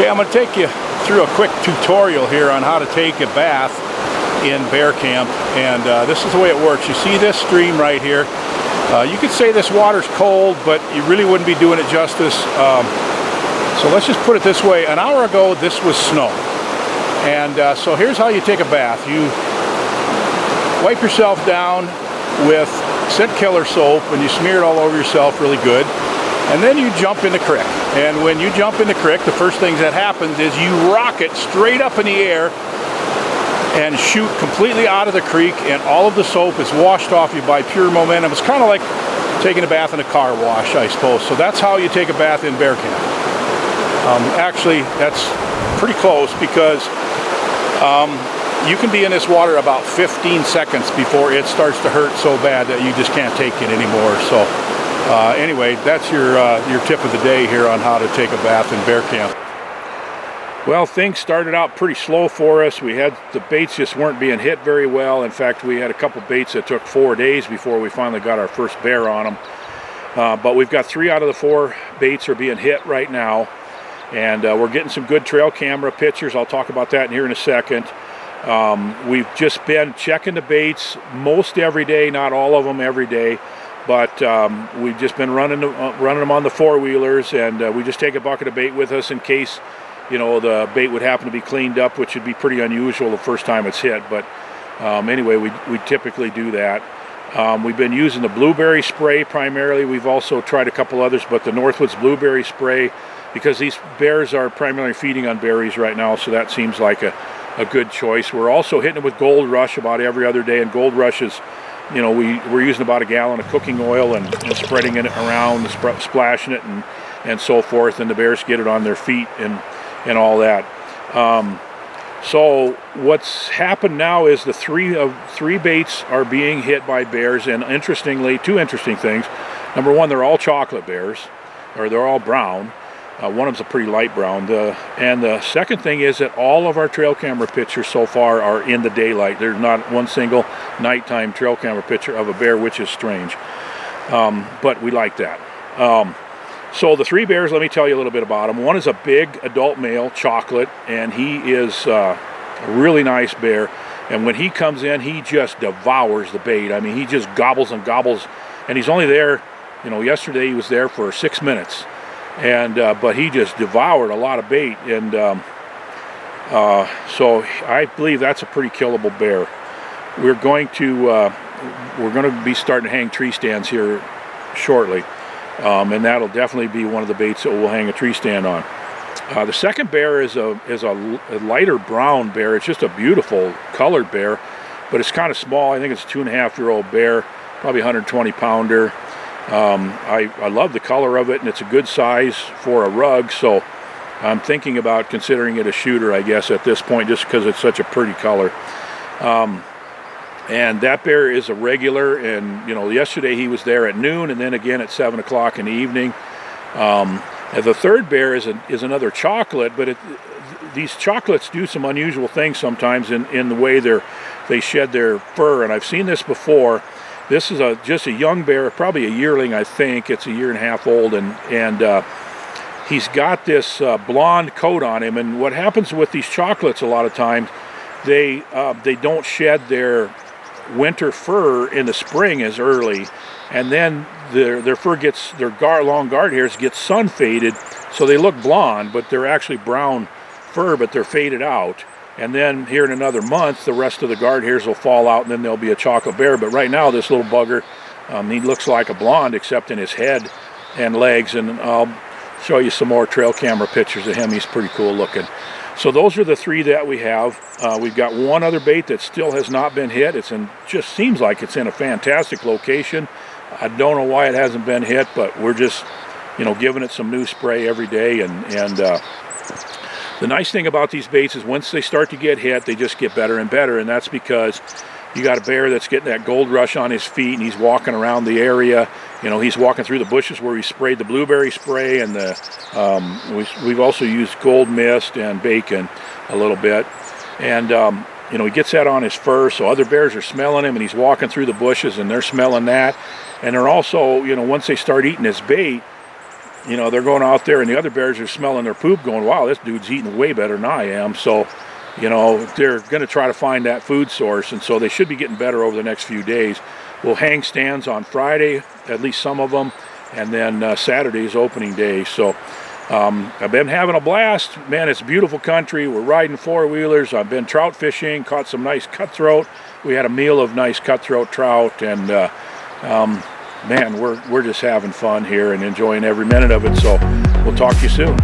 Okay, I'm going to take you through a quick tutorial here on how to take a bath in bear camp, and this is the way it works. You see this stream right here. You could say this water's cold, but you really wouldn't be doing it justice. So let's just put it this way. An hour ago, this was snow. And so here's how you take a bath. You wipe yourself down with scent killer soap, and you smear it all over yourself really good. And then you jump in the creek. And when you jump in the creek, the first thing that happens is you rocket straight up in the air and shoot completely out of the creek, and all of the soap is washed off you by pure momentum. It's kind of like taking a bath in a car wash, I suppose. So that's how you take a bath in bear camp. Actually, that's pretty close, because you can be in this water about 15 seconds before it starts to hurt so bad that you just can't take it anymore. So anyway, that's your tip of the day here on how to take a bath in bear camp. Well, things started out pretty slow for us. The baits just weren't being hit very well. In fact, we had a couple baits that took 4 days before we finally got our first bear on them. But we've got 3 out of the 4 baits are being hit right now. And we're getting some good trail camera pictures. I'll talk about that here in a second. We've just been checking the baits most every day, not all of them every day. But we've just been running them on the 4-wheelers, and we just take a bucket of bait with us in case, you know, the bait would happen to be cleaned up, which would be pretty unusual the first time it's hit. But anyway, we typically do that. We've been using the blueberry spray primarily. We've also tried a couple others, but the Northwoods blueberry spray, because these bears are primarily feeding on berries right now, so that seems like a good choice. We're also hitting it with Gold Rush about every other day, and Gold Rush is, you know, we're using about a gallon of cooking oil and spreading it around, splashing it and so forth, and the bears get it on their feet and all that. So what's happened now is the three baits are being hit by bears, and interestingly, 2 interesting things. Number one, they're all chocolate bears, or they're all brown. One of them's a pretty light brown. And the second thing is that all of our trail camera pictures so far are in the daylight. There's not one single nighttime trail camera picture of a bear, which is strange. But we like that. So the 3 bears, let me tell you a little bit about them. One is a big adult male, chocolate, and he is a really nice bear. And when he comes in, he just devours the bait. I mean, he just gobbles and gobbles. And he's only there, you know, yesterday he was there for 6 minutes. And but he just devoured a lot of bait, and so I believe that's a pretty killable bear. We're going to be starting to hang tree stands here shortly, and that'll definitely be one of the baits that we'll hang a tree stand on. The second bear is a lighter brown bear. It's just a beautiful colored bear, but it's kind of small. I think it's a 2.5-year-old bear, probably 120 pounder. I love the color of it, and it's a good size for a rug, so I'm thinking about considering it a shooter, I guess, at this point, just because it's such a pretty color. And that bear is a regular, and you know, yesterday he was there at noon, and then again at 7 o'clock in the evening. And the third bear is another chocolate, but these chocolates do some unusual things sometimes in the way they shed their fur, and I've seen this before. This is just a young bear, probably a yearling, I think. It's a 1.5 years old, and he's got this blonde coat on him. And what happens with these chocolates a lot of times, they don't shed their winter fur in the spring as early, and then their fur gets, long guard hairs get sun faded, so they look blonde, but they're actually brown fur, but they're faded out. And then here in another month, the rest of the guard hairs will fall out, and then there'll be a chocolate bear. But right now, this little bugger, he looks like a blonde, except in his head and legs. And I'll show you some more trail camera pictures of him. He's pretty cool looking. So those are the 3 that we have. We've got one other bait that still has not been hit. Just seems like it's in a fantastic location. I don't know why it hasn't been hit, but we're just, you know, giving it some new spray every day. And the nice thing about these baits is once they start to get hit, they just get better and better, and that's because you got a bear that's getting that Gold Rush on his feet, and he's walking around the area. You know, he's walking through the bushes where we sprayed the blueberry spray, and we've also used Gold Mist and Bacon a little bit. And, you know, he gets that on his fur, so other bears are smelling him, and he's walking through the bushes, and they're smelling that. And they're also, you know, once they start eating his bait, you know, they're going out there and the other bears are smelling their poop going, wow, this dude's eating way better than I am. So, you know, they're going to try to find that food source, and so they should be getting better over the next few days. We'll hang stands on Friday, at least some of them, and then Saturday is opening day. So I've been having a blast. Man, it's beautiful country. We're riding four-wheelers. I've been trout fishing, caught some nice cutthroat. We had a meal of nice cutthroat trout, and man, we're just having fun here and enjoying every minute of it. So we'll talk to you soon.